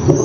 I've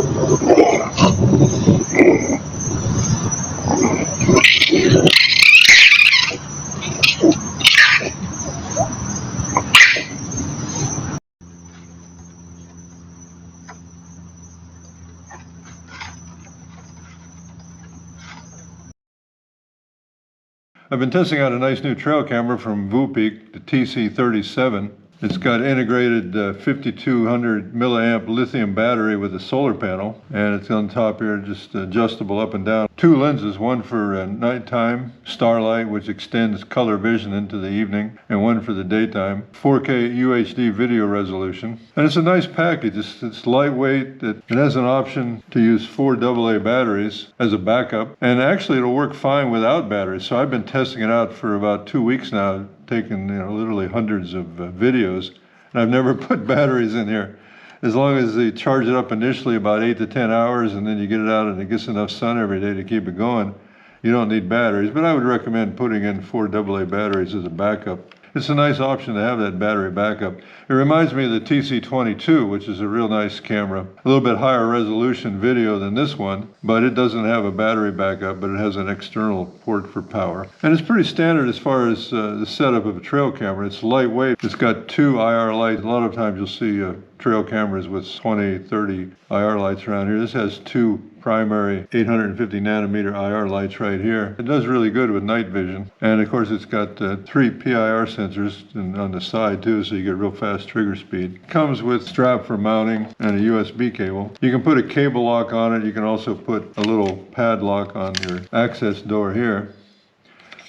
been testing out a nice new trail camera from Voopeak, the TC37. It's got integrated 5200 milliamp lithium battery with a solar panel, and it's on top here, just adjustable up and down. Two lenses, one for nighttime, Starlight, which extends color vision into the evening, and one for the daytime. 4K UHD video resolution. And it's a nice package. It's lightweight. It has an option to use 4 AA batteries as a backup, and actually it'll work fine without batteries. So I've been testing it out for about 2 weeks now, taken literally hundreds of videos, and I've never put batteries in here. As long as you charge it up initially about 8 to 10 hours, and then you get it out and it gets enough sun every day to keep it going, you don't need batteries. But I would recommend putting in 4 AA batteries as a backup. It's a nice option to have that battery backup. It reminds me of the TC22, which is a real nice camera. A little bit higher resolution video than this one, but it doesn't have a battery backup, but it has an external port for power. And it's pretty standard as far as the setup of a trail camera. It's lightweight. It's got 2 IR lights. A lot of times you'll see trail cameras with 20, 30 IR lights around here. This has 2 primary 850 nanometer IR lights right here. It does really good with night vision. And of course it's got 3 PIR sensors on the side too, so you get real fast trigger speed. Comes with strap for mounting and a USB cable. You can put a cable lock on it. You can also put a little padlock on your access door here.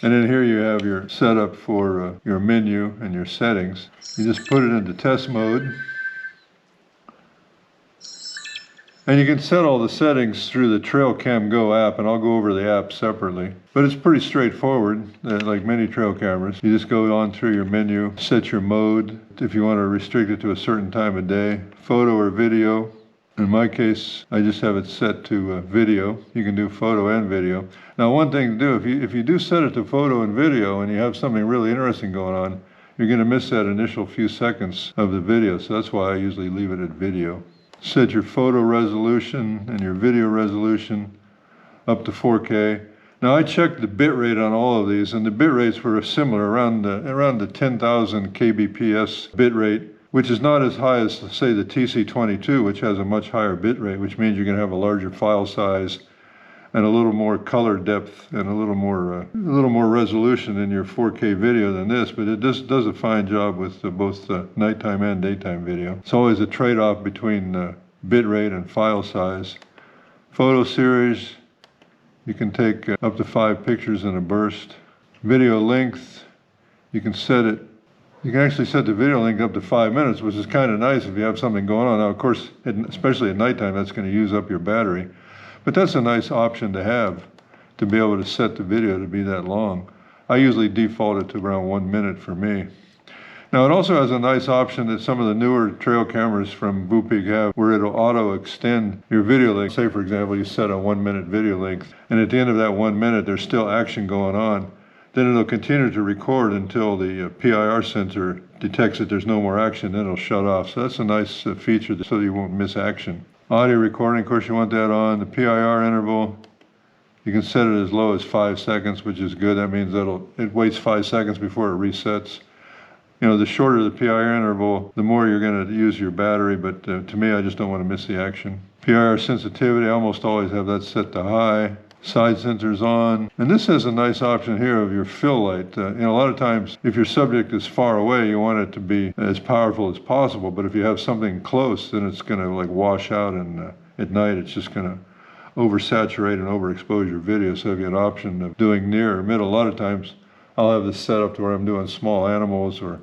And then here you have your setup for your menu and your settings. You just put it into test mode. And you can set all the settings through the Trail Cam Go app, and I'll go over the app separately. But it's pretty straightforward, like many trail cameras. You just go on through your menu, set your mode, if you want to restrict it to a certain time of day, photo or video. In my case, I just have it set to video. You can do photo and video. Now, one thing to do, if you do set it to photo and video and you have something really interesting going on, you're going to miss that initial few seconds of the video. So that's why I usually leave it at video. Set your photo resolution and your video resolution up to 4K. Now I checked the bit rate on all of these, and the bit rates were similar, around the 10,000 kbps bit rate, which is not as high as, say, the TC22, which has a much higher bit rate, which means you're going to have a larger file size and a little more color depth and a little more resolution in your 4K video than this, but it just does a fine job with both nighttime and daytime video. It's always a trade-off between bit rate and file size. Photo series, you can take up to 5 pictures in a burst. Video length, you can actually set the video length up to 5 minutes, which is kind of nice if you have something going on. Now, of course, especially at nighttime, that's going to use up your battery. But that's a nice option to have, to be able to set the video to be that long. I usually default it to around 1 minute for me. Now it also has a nice option that some of the newer trail cameras from Vupic have, where it'll auto extend your video length. Say for example, you set a 1 minute video length, and at the end of that 1 minute there's still action going on. Then it'll continue to record until the PIR sensor detects that there's no more action, then it'll shut off. So that's a nice feature so you won't miss action. Audio recording, of course you want that on. The PIR interval, you can set it as low as 5 seconds, which is good. That means it waits 5 seconds before it resets. You know, the shorter the PIR interval, the more you're going to use your battery, but to me, I just don't want to miss the action. PIR sensitivity, I almost always have that set to high. Side sensors on. And this has a nice option here of your fill light. A lot of times, if your subject is far away, you want it to be as powerful as possible, but if you have something close, then it's going to like wash out, and at night it's just going to oversaturate and overexpose your video. So if you have an option of doing near or middle, a lot of times I'll have this set up to where I'm doing small animals or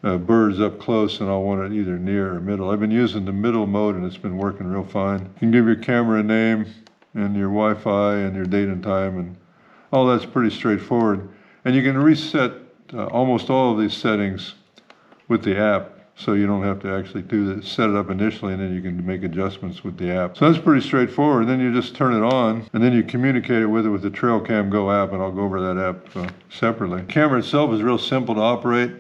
birds up close, and I'll want it either near or middle. I've been using the middle mode and it's been working real fine. You can give your camera a name and your Wi-Fi and your date and time, and all that's pretty straightforward. And you can reset almost all of these settings with the app, so you don't have to actually set it up initially, and then you can make adjustments with the app. So that's pretty straightforward. Then you just turn it on, and then you communicate it with the Trail Cam Go app, and I'll go over that app separately. The camera itself is real simple to operate,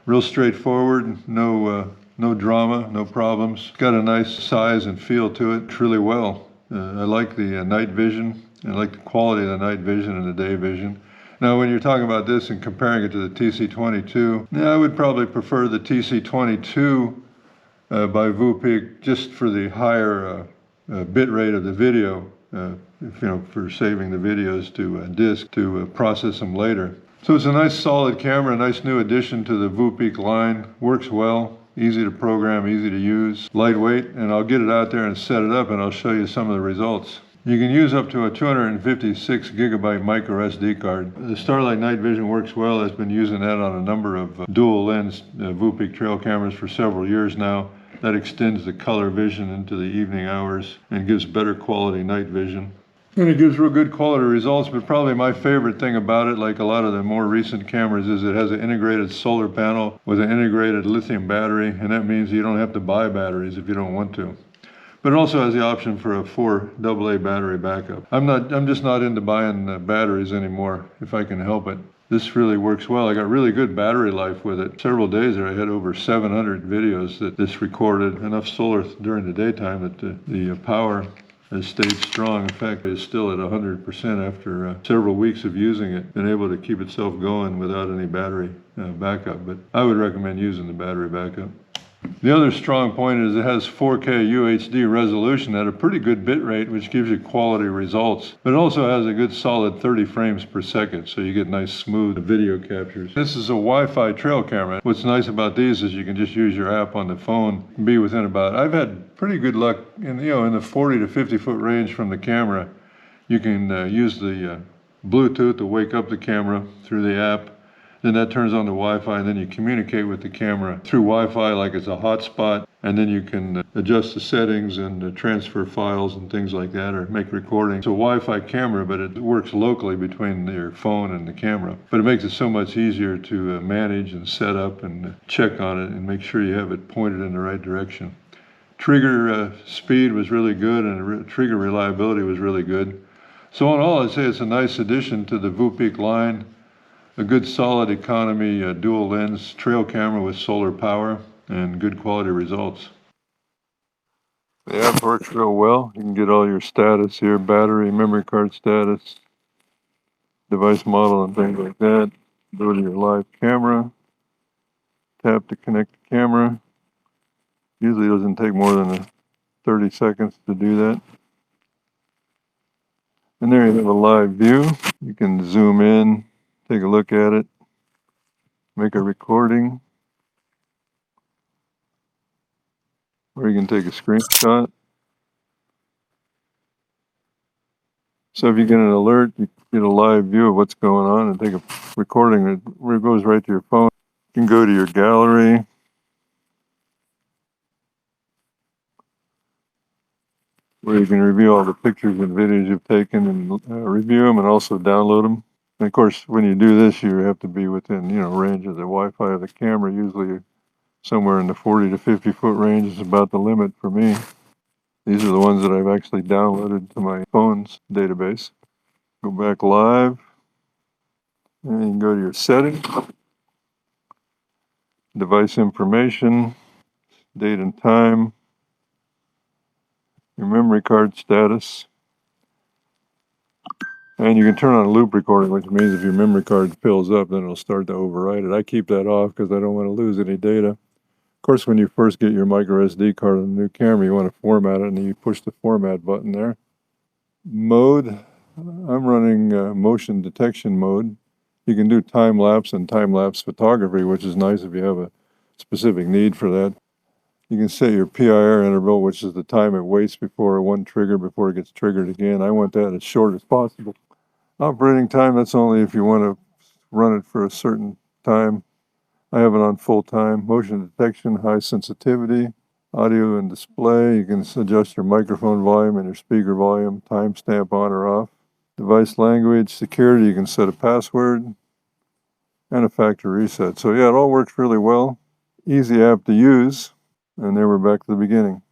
real straightforward, no no drama, no problems. Got a nice size and feel to it. It's really well. I like the night vision. I like the quality of the night vision and the day vision. Now, when you're talking about this and comparing it to the TC22, yeah, I would probably prefer the TC22 by Voopeak just for the higher bit rate of the video, for saving the videos to disk to process them later. So it's a nice solid camera, a nice new addition to the Vupic line. Works well, easy to program, easy to use, lightweight, and I'll get it out there and set it up and I'll show you some of the results. You can use up to a 256 gigabyte micro SD card. The Starlight night vision works well. I've been using that on a number of dual lens Vupic trail cameras for several years now. That extends the color vision into the evening hours and gives better quality night vision. And it gives real good quality results, but probably my favorite thing about it, like a lot of the more recent cameras, is it has an integrated solar panel with an integrated lithium battery, and that means you don't have to buy batteries if you don't want to. But it also has the option for a 4 AA battery backup. I'm just not into buying batteries anymore if I can help it. This really works well. I got really good battery life with it. Several days there I had over 700 videos that this recorded, enough solar during the daytime that the power has stayed strong. In fact, it's still at 100% after several weeks of using it. Been able to keep itself going without any battery backup, but I would recommend using the battery backup. The other strong point is it has 4K UHD resolution at a pretty good bit rate, which gives you quality results. But it also has a good solid 30 frames per second, so you get nice smooth video captures. This is a Wi-Fi trail camera. What's nice about these is you can just use your app on the phone, be within about, I've had pretty good luck in the 40 to 50 foot range from the camera. You can use the Bluetooth to wake up the camera through the app. Then that turns on the Wi-Fi, and then you communicate with the camera through Wi-Fi like it's a hotspot, and then you can adjust the settings and transfer files and things like that, or make recordings. It's a Wi-Fi camera, but it works locally between your phone and the camera. But it makes it so much easier to manage and set up and check on it and make sure you have it pointed in the right direction. Trigger speed was really good, and trigger reliability was really good. So in all, I'd say it's a nice addition to the Vupic line. A good solid economy dual lens trail camera with solar power and good quality results. The app works real well. You can get all your status here, battery, memory card status, device model and things like that. Go to your live camera, tap to connect the camera. Usually it doesn't take more than 30 seconds to do that. And there you have a live view. You can zoom in, take a look at it, make a recording, or you can take a screenshot. So if you get an alert, you get a live view of what's going on and take a recording. It goes right to your phone. You can go to your gallery. Where you can review all the pictures and videos you've taken and review them and also download them. And of course, when you do this, you have to be within, range of the Wi-Fi of the camera. Usually somewhere in the 40 to 50 foot range is about the limit for me. These are the ones that I've actually downloaded to my phone's database. Go back live, and you can go to your settings, device information, date and time, your memory card status, and you can turn on loop recording, which means if your memory card fills up, then it'll start to overwrite it. I keep that off because I don't want to lose any data. Of course, when you first get your micro SD card on the new camera, you want to format it, and then you push the format button there. Mode, I'm running motion detection mode. You can do time-lapse and time-lapse photography, which is nice if you have a specific need for that. You can set your PIR interval, which is the time it waits before one trigger before it gets triggered again. I want that as short as possible. Operating time, that's only if you want to run it for a certain time. I have it on full time. Motion detection, high sensitivity, audio and display. You can adjust your microphone volume and your speaker volume, timestamp on or off. Device language, security, you can set a password and a factory reset. So yeah, it all works really well. Easy app to use. And there we're back to the beginning.